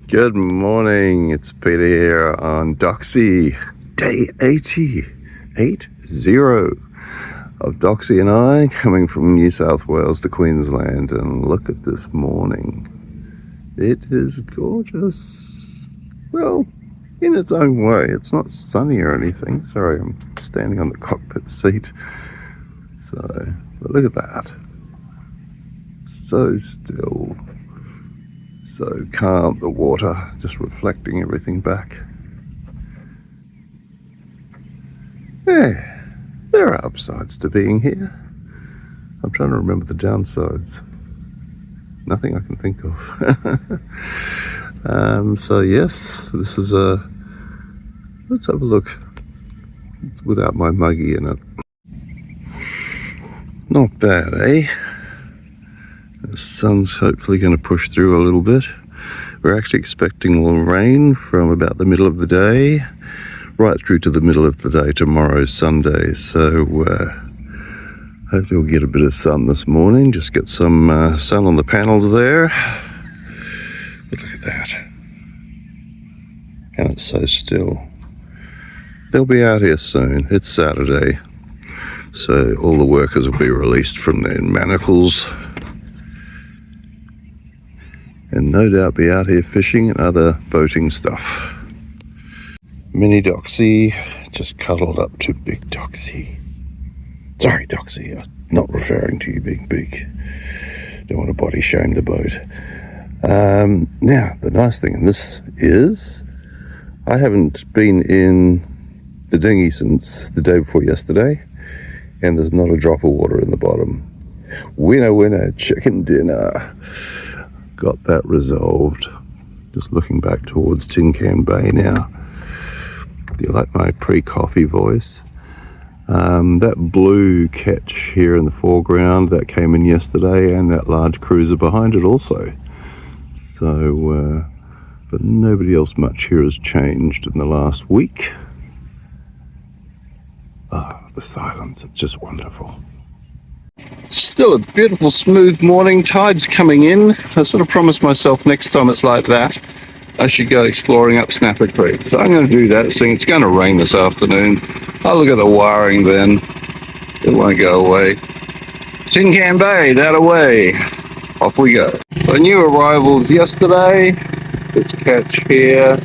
Good morning, it's Peter here on Doxie, day 80 of Doxie and I, coming from New South Wales to Queensland. And look at this morning. It is gorgeous. Well, in its own way. It's not sunny or anything. Sorry, I'm standing on the cockpit seat. But look at that. So still. So calm, the water just reflecting everything back. Yeah, there are upsides to being here. I'm trying to remember the downsides. Nothing I can think of. So yes, this is let's have a look. It's without my muggy in it. Not bad, eh? The sun's hopefully going to push through a little bit. We're actually expecting rain from about the middle of the day right through to the middle of the day tomorrow, Sunday. So hopefully we'll get a bit of sun this morning. Just get some sun on the panels there. But look at that. And it's so still. They'll be out here soon. It's Saturday. So all the workers will be released from their manacles. And no doubt be out here fishing and other boating stuff. Mini Doxie just cuddled up to Big Doxie. Sorry, Doxie, I'm not referring to you being big. Don't want to body shame the boat. Now, the nice thing in this is I haven't been in the dinghy since the day before yesterday, and there's not a drop of water in the bottom. Winner, winner, chicken dinner. Got that resolved. Just looking back towards Tin Can Bay now. Do you like my pre-coffee voice? That blue ketch here in the foreground, that came in yesterday, and that large cruiser behind it also. So, but nobody else much here has changed in the last week. Ah, the silence, it's just wonderful. Still a beautiful smooth morning, tide's coming in. I sort of promised myself next time it's like that I should go exploring up Snapper Creek. So I'm going to do that, seeing it's going to rain this afternoon. I'll look at the wiring then, it won't go away. Tin Can Bay, that away, off we go. So new arrivals yesterday, this catch here,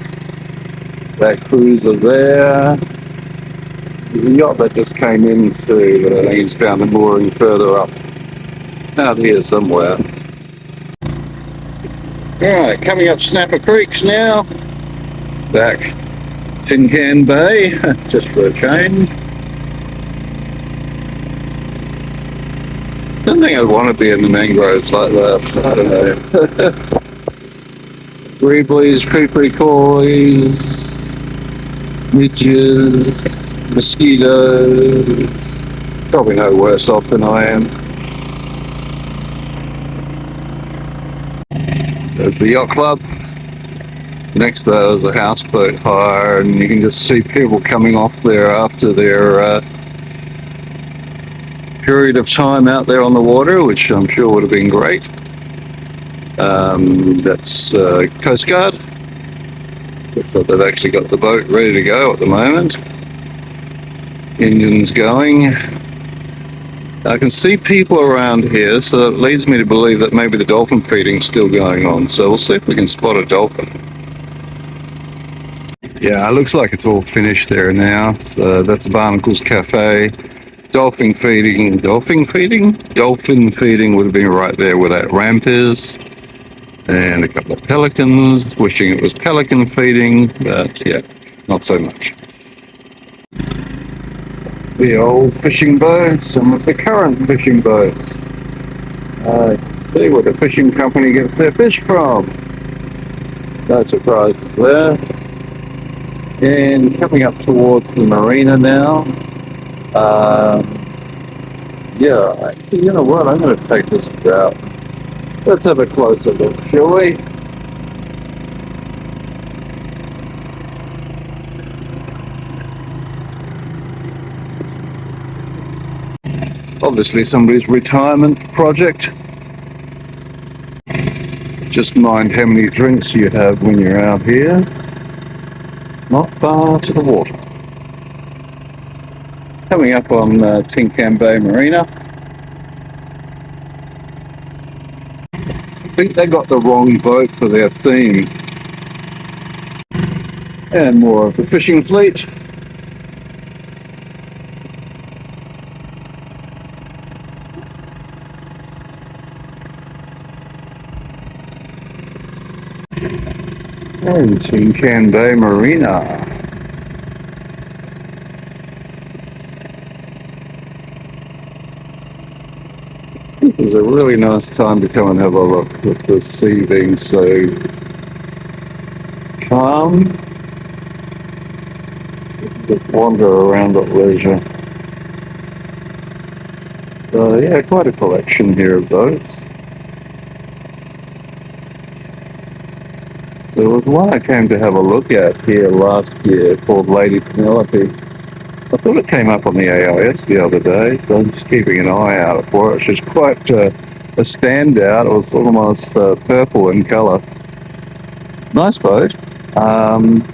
that cruiser there. There's a yacht that just came in too, but I think he's found a mooring further up. Out here somewhere. Alright, coming up Snapper Creek now. Back Tin Can Bay, just for a change. I don't think I'd want to be in the mangroves like that. I don't know. Greeblies, creepery coys, midges, mosquitoes. Probably no worse off than I am. There's the yacht club. Next to that is a houseboat hire, and you can just see people coming off there after their period of time out there on the water, which I'm sure would have been great. That's Coast Guard. Looks like they've actually got the boat ready to go at the moment. Engines going. I can see people around here, so it leads me to believe that maybe the dolphin feeding is still going on. So we'll see if we can spot a dolphin. Yeah, it looks like it's all finished there now. So that's Barnacles Café. Dolphin feeding would have been right there where that ramp is. And a couple of pelicans, wishing it was pelican feeding, but yeah, not so much. The old fishing boats, some of the current fishing boats. See where the fishing company gets their fish from. No surprises there. And coming up towards the marina now. Yeah, actually, you know what? I'm going to take this route. Let's have a closer look, shall we? Obviously somebody's retirement project. Just mind how many drinks you have when you're out here. Not far to the water. Coming up on Tin Can Bay Marina. I think they got the wrong boat for their theme. And more of the fishing fleet. And Tin Can Bay Marina. This is a really nice time to come and have a look with the sea being so calm. Just wander around at leisure. So yeah, quite a collection here of boats. There was one I came to have a look at here last year called Lady Penelope. I thought it came up on the AIS the other day, so I'm just keeping an eye out for it. She's quite a standout. It was almost purple in colour. Nice boat.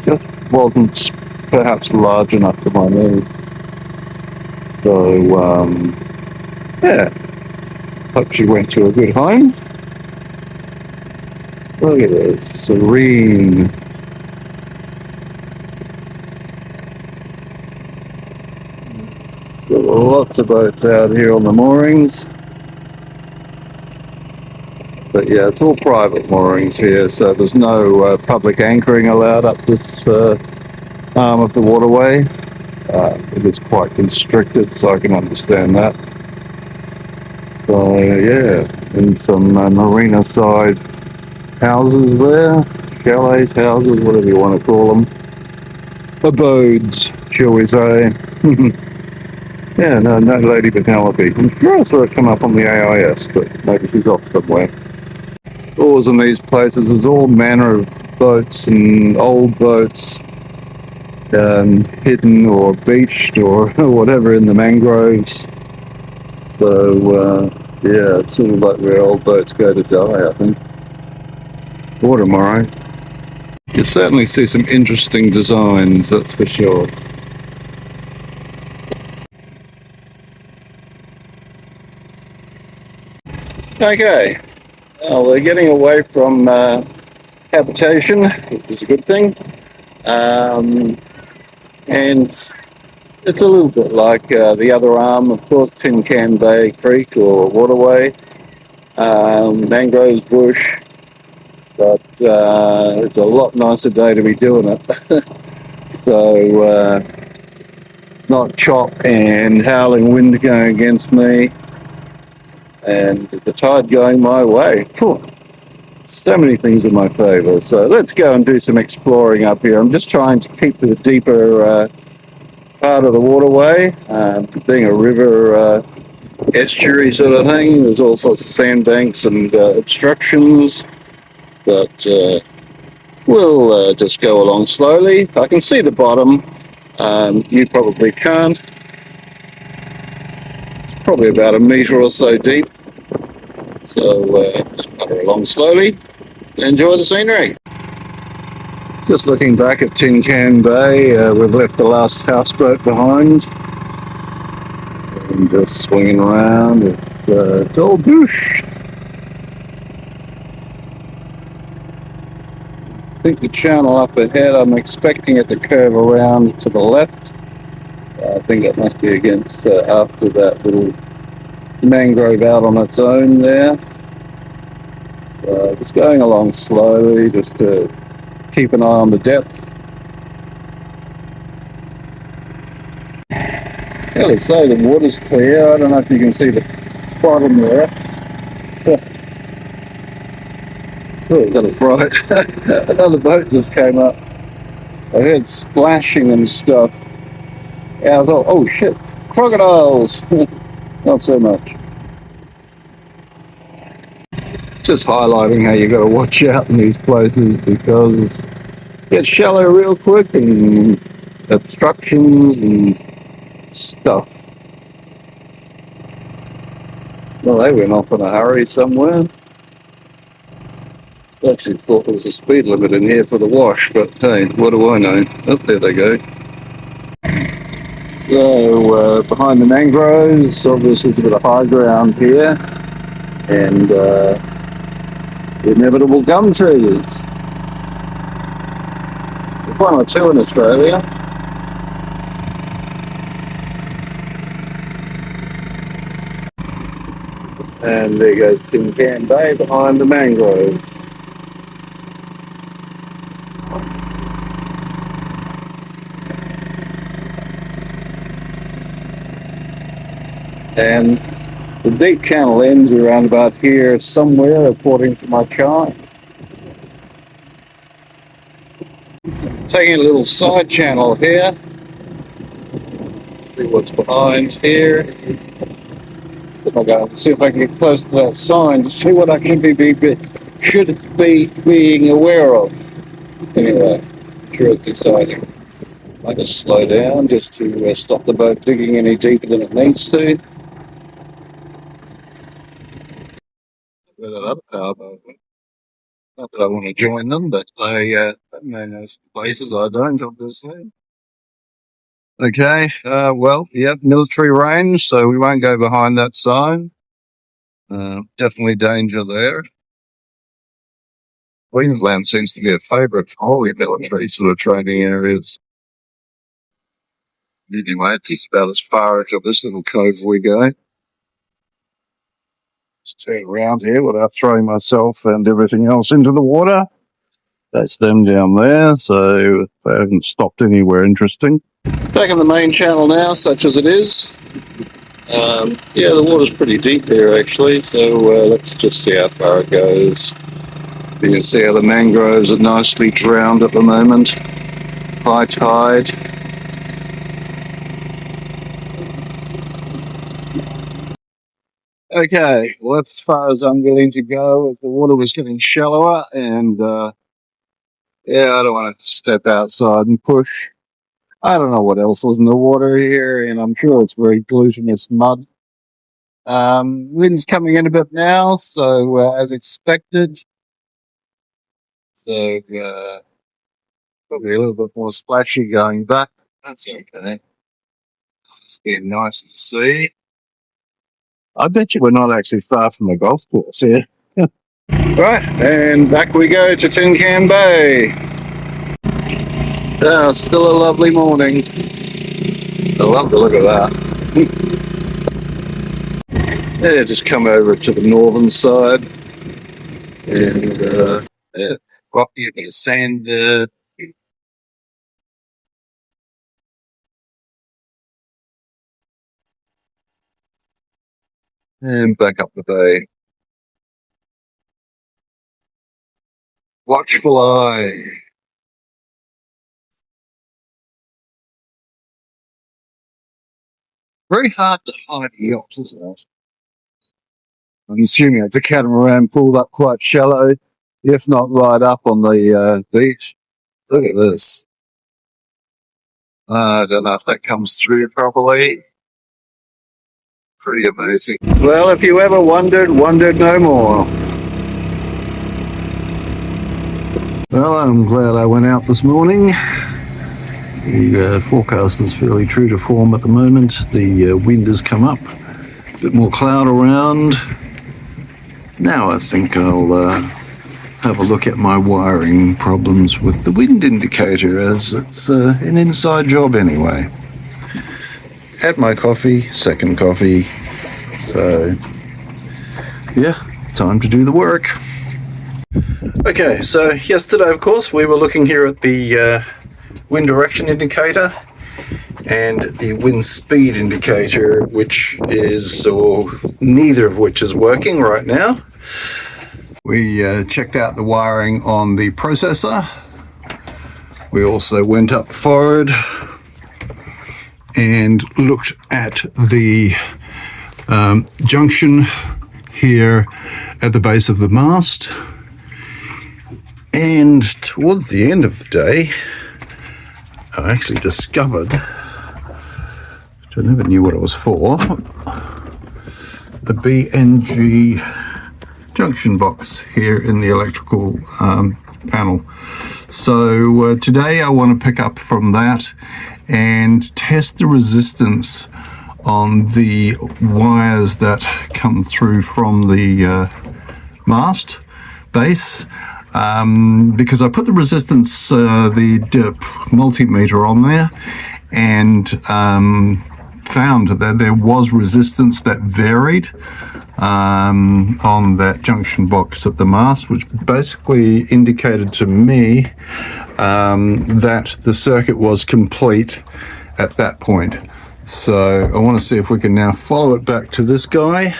Just wasn't perhaps large enough for my needs. So, yeah. Hope she went to a good home. Look at this, serene. Got lots of boats out here on the moorings. But yeah, it's all private moorings here, so there's no public anchoring allowed up this arm of the waterway. It is quite constricted, so I can understand that. So yeah, and some marina side houses there, chalets, houses, whatever you want to call them. Abodes, shall we say. Yeah, no Lady Penelope. I'm sure I saw it come up on the AIS, but maybe she's off somewhere. Always in these places, there's all manner of boats and old boats, hidden or beached or whatever in the mangroves. So, yeah, it's sort of like where old boats go to die, I think. Or tomorrow. You certainly see some interesting designs, that's for sure. Okay, well, we're getting away from habitation, which is a good thing. And it's a little bit like the other arm, of course, Tin Can Bay Creek or waterway, Mangroves bush, but it's a lot nicer day to be doing it. So, not chop and howling wind going against me, and the tide going my way. Phew. So many things in my favour. So let's go and do some exploring up here. I'm just trying to keep to the deeper part of the waterway, being a river estuary sort of thing. There's all sorts of sandbanks and obstructions, but we'll just go along slowly. I can see the bottom. You probably can't. It's probably about a metre or so deep. So just putter along slowly and enjoy the scenery. Just looking back at Tin Can Bay, we've left the last houseboat behind. And just swinging around, it's all bush. I think the channel up ahead, I'm expecting it to curve around to the left. I think it must be against after that little mangrove out on its own there. So just going along slowly, just to keep an eye on the depth. Well, let's say the water's clear. I don't know if you can see the bottom there. Oh, got a fright. Another boat just came up. I heard splashing and stuff. Yeah, I thought, oh shit, crocodiles! Not so much. Just highlighting how you got to watch out in these places because it gets shallow real quick and obstructions and stuff. Well, they went off in a hurry somewhere. Actually thought there was a speed limit in here for the wash, but hey, what do I know? Oh, there they go. So, behind the mangroves, obviously there's a bit of high ground here, and the inevitable gum trees. There's one or two in Australia. And there goes Tin Can Bay behind the mangroves. And the deep channel ends around about here somewhere, according to my chart. Taking a little side channel here. See what's behind here. See if I can get close to that sign to see what I should be being aware of. Anyway, sure it's exciting. I just slow down just to stop the boat digging any deeper than it needs to. With that other powerboat. Not that I want to join them, but they know places I don't, obviously. Okay, military range, so we won't go behind that sign. Definitely danger there. Queensland seems to be a favourite for all the military sort of training areas. Anyway, it's about as far as this little cove we go. Just turn around here without throwing myself and everything else into the water. That's them down there, so they haven't stopped anywhere interesting. Back in the main channel now, such as it is. Yeah, the water's pretty deep here actually, so let's just see how far it goes. You can see how the mangroves are nicely drowned at the moment. High tide. Okay, well that's as far as I'm getting to go. The water was getting shallower, and yeah, I don't want to step outside and push. I don't know what else is in the water here, and I'm sure it's very glutinous mud. Wind's coming in a bit now, so as expected. So probably a little bit more splashy going back. That's okay. It's been nice to see. I bet you we're not actually far from the golf course here. Right, and back we go to Tin Can Bay. Still a lovely morning. I love the look of that. Yeah, just come over to the northern side. And yeah, rocky, a bit of sand there. And back up the bay. Watchful eye. Very hard to hide yachts, isn't it? I'm assuming it's a catamaran pulled up quite shallow, if not right up on the beach. Look at this. I don't know if that comes through properly. Pretty amazing. Well, if you ever wondered no more. Well, I'm glad I went out this morning. The forecast is fairly true to form at the moment. The wind has come up, a bit more cloud around. Now I think I'll have a look at my wiring problems with the wind indicator, as it's an inside job anyway. Had my coffee, second coffee, so yeah, time to do the work. Okay, so yesterday of course we were looking here at the wind direction indicator and the wind speed indicator, which is, or neither of which is working right now. We checked out the wiring on the processor. We also went up forward and looked at the junction here at the base of the mast. And towards the end of the day, I actually discovered, which I never knew what it was for, the BNG junction box here in the electrical panel. So today I want to pick up from that and test the resistance on the wires that come through from the mast base, because I put the resistance, the multimeter on there, and found that there was resistance that varied on that junction box at the mast, which basically indicated to me that the circuit was complete at that point. So I want to see if we can now follow it back to this guy.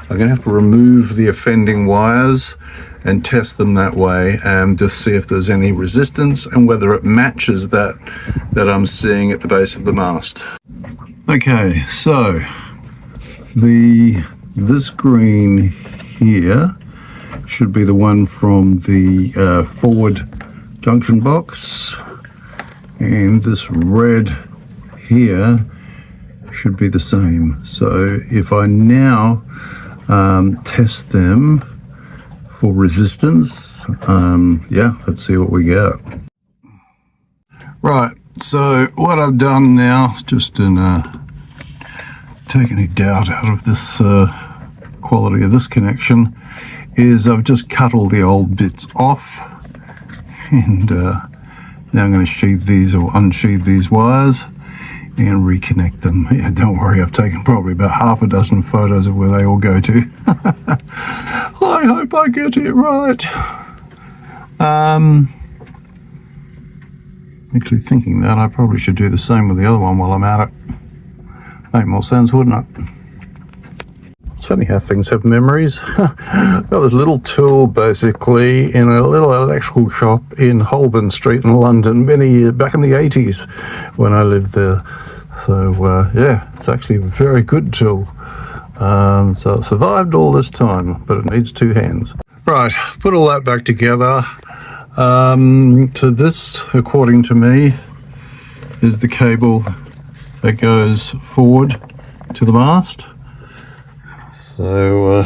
I'm going to have to remove the offending wires and test them that way and just see if there's any resistance and whether it matches that I'm seeing at the base of the mast. Okay, so this green here should be the one from the forward junction box, and this red here should be the same. So if I now test them for resistance, yeah, let's see what we get. Right, so what I've done now, just in take any doubt out of this quality of this connection, is I've just cut all the old bits off, and now I'm going to sheathe these or unsheathe these wires and reconnect them. Yeah, don't worry, I've taken probably about half a dozen photos of where they all go to. I hope I get it right. Actually thinking that I probably should do the same with the other one while I'm at it. Make more sense, wouldn't it? It's funny how things have memories. Got this little tool basically in a little electrical shop in Holborn Street in London many years back in the 80s when I lived there. So yeah, it's actually a very good tool. So it survived all this time, but it needs two hands. Right, put all that back together. So this, according to me, is the cable that goes forward to the mast. So I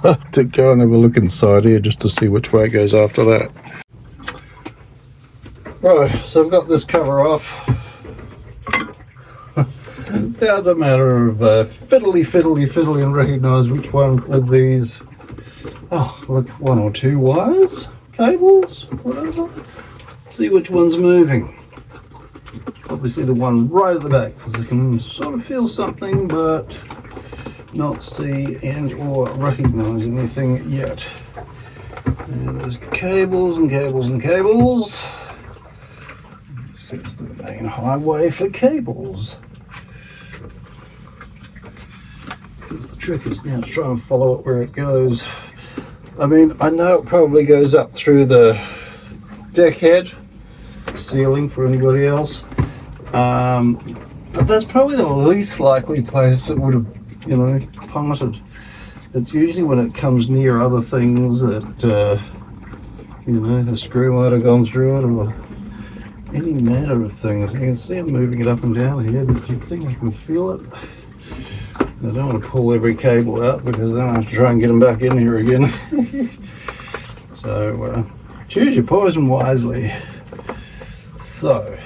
have to go and have a look inside here just to see which way it goes after that. Right, so I've got this cover off. Now it's a matter of fiddly and recognise which one of these, oh look, one or two wires, cables, whatever. See which one's moving. Obviously the one right at the back, because I can sort of feel something but not see and or recognise anything yet. And there's cables and cables and cables. This is the main highway for cables. Because the trick is now to try and follow it where it goes. I mean, I know it probably goes up through the deck head, ceiling for anybody else. But that's probably the least likely place that would have, you know, parted. It's usually when it comes near other things that, you know, a screw might have gone through it or any manner of things. You can see I'm moving it up and down here, but if you think I can feel it, I don't want to pull every cable out because then I have to try and get them back in here again. So choose your poison wisely. So,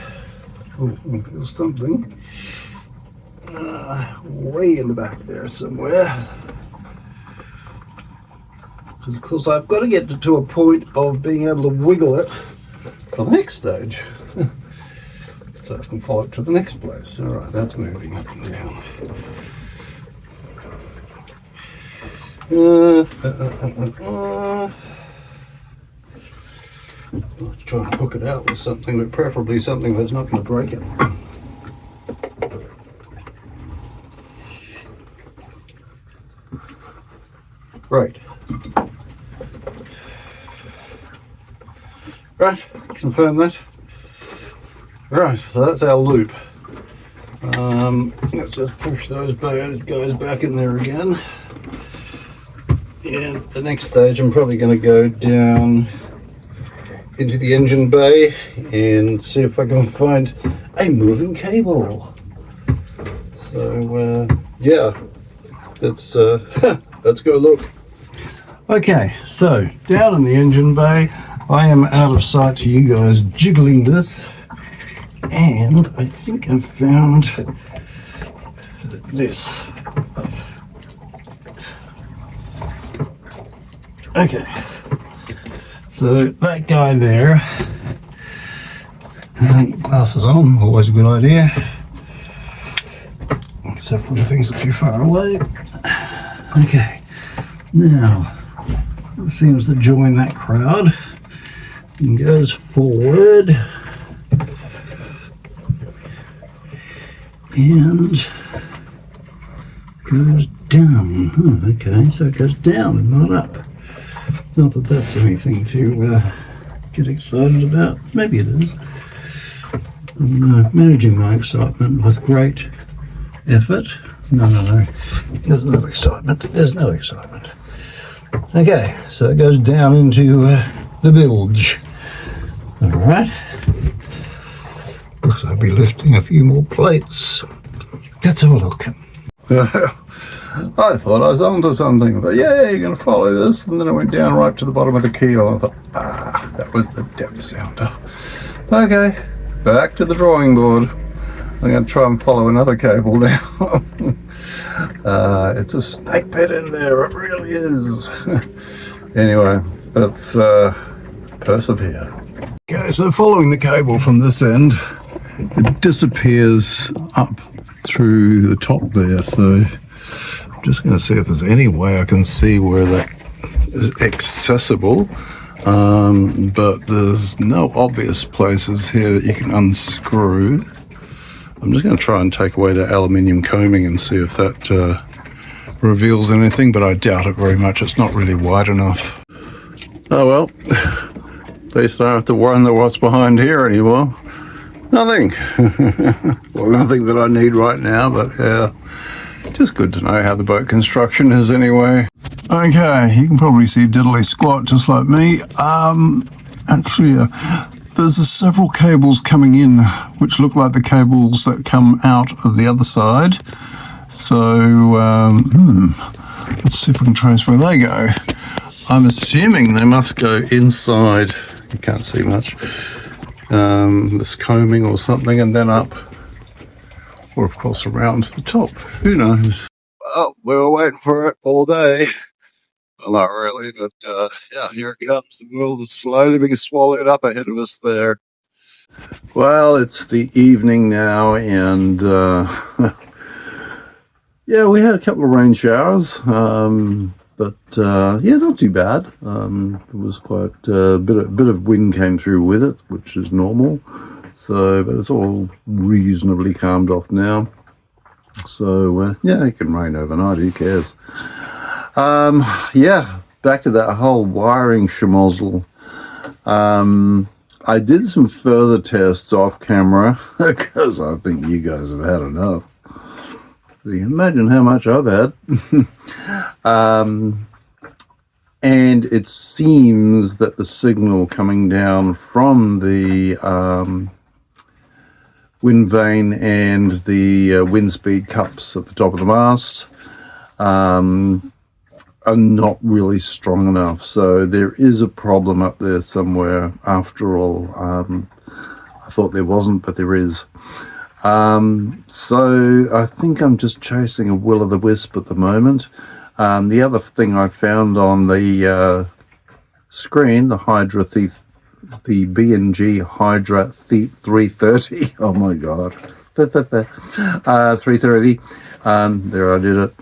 oh, there's something way in the back there somewhere. Because of course I've got to get to a point of being able to wiggle it for the next stage. So I can follow it to the next place. Alright, that's moving up and down. I'll try and hook it out with something, but preferably something that's not going to break it. Right. Right, confirm that. Right, so that's our loop. Let's just push those guys back in there again. And the next stage I'm probably going to go down into the engine bay and see if I can find a moving cable. So yeah, let's go look. Okay, so down in the engine bay, I am out of sight to you guys jiggling this, and I think I've found this. Okay, so that guy there, glasses on, always a good idea, except when things are too far away. Okay, now it seems to join that crowd and goes forward and goes down. Oh, okay, so it goes down and not up. Not that that's anything to get excited about. Maybe it is. I'm managing my excitement with great effort. No. There's no excitement. There's no excitement. Okay, so it goes down into the bilge. All right. Looks like I'll be lifting a few more plates. Let's have a look. I thought I was onto something. I thought, yeah, you're going to follow this. And then I went down right to the bottom of the keel. And I thought, that was the depth sounder. Okay, back to the drawing board. I'm going to try and follow another cable now. It's a snake pit in there, it really is. Anyway, let's persevere. Okay, so following the cable from this end, it disappears up through the top there. So I'm just going to see if there's any way I can see where that is accessible. But there's no obvious places here that you can unscrew. I'm just going to try and take away the aluminium coaming and see if that reveals anything, but I doubt it very much. It's not really wide enough. Oh well, at least I don't have to wonder what's behind here anymore. Nothing. Well, nothing that I need right now, but yeah, just good to know how the boat construction is anyway. Okay, you can probably see diddly squat just like me. Actually, there's several cables coming in which look like the cables that come out of the other side. So let's see if we can trace where they go. I'm assuming they must go inside. You can't see much. This coaming or something, and then up, or of course around the top. Who knows? Well, we were waiting for it all day. Well, not really, but yeah, here it comes. The world is slowly being swallowed up ahead of us there. Well, it's the evening now, and yeah, we had a couple of rain showers, but yeah, not too bad. It was quite a bit of wind came through with it, which is normal. So, but it's all reasonably calmed off now. So yeah, it can rain overnight. Who cares? Yeah, back to that whole wiring schmozzle. I did some further tests off camera because I think you guys have had enough. So you can imagine how much I've had. And it seems that the signal coming down from the wind vane and the wind speed cups at the top of the mast are not really strong enough. So there is a problem up there somewhere after all. I thought there wasn't, but there is. So I think I'm just chasing a will-o'-the-wisp at the moment. The other thing I found on the screen, the Hydra, the B&G Hydra 330. Oh my God. 330. There, I did it.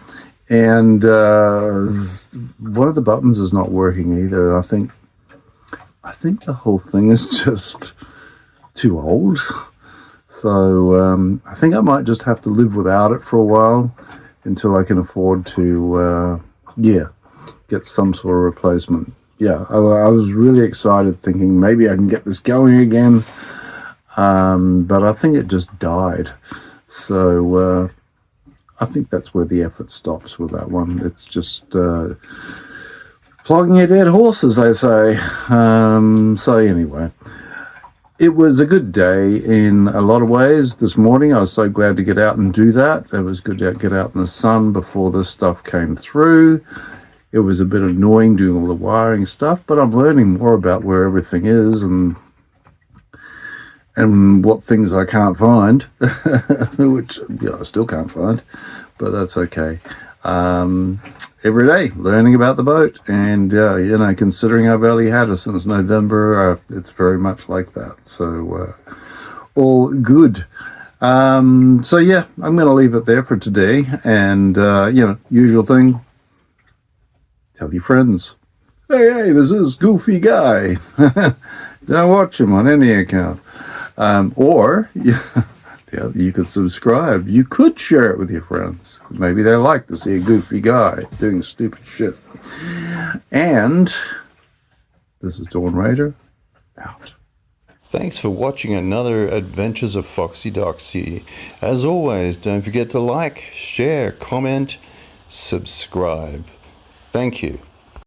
And one of the buttons is not working either. I think the whole thing is just too old. So I think I might just have to live without it for a while until I can afford to, yeah, get some sort of replacement. Yeah, I was really excited thinking maybe I can get this going again. But I think it just died. So I think that's where the effort stops with that one. It's just flogging a dead horse, as they say. So anyway, it was a good day in a lot of ways this morning. I was so glad to get out and do that. It was good to get out in the sun before this stuff came through. It was a bit annoying doing all the wiring stuff, but I'm learning more about where everything is and what things I can't find, which I still can't find, but that's okay. Every day learning about the boat, and considering I've only had it since November, it's very much like that. So all good. So yeah, I'm going to leave it there for today, and usual thing. Tell your friends, hey, there's this goofy guy. Don't watch him on any account. Or you could subscribe. You could share it with your friends. Maybe they like to see a goofy guy doing stupid shit. And this is Dawn Raider, out. Thanks for watching another Adventures of Foxy Doxie. As always, don't forget to like, share, comment, subscribe. Thank you.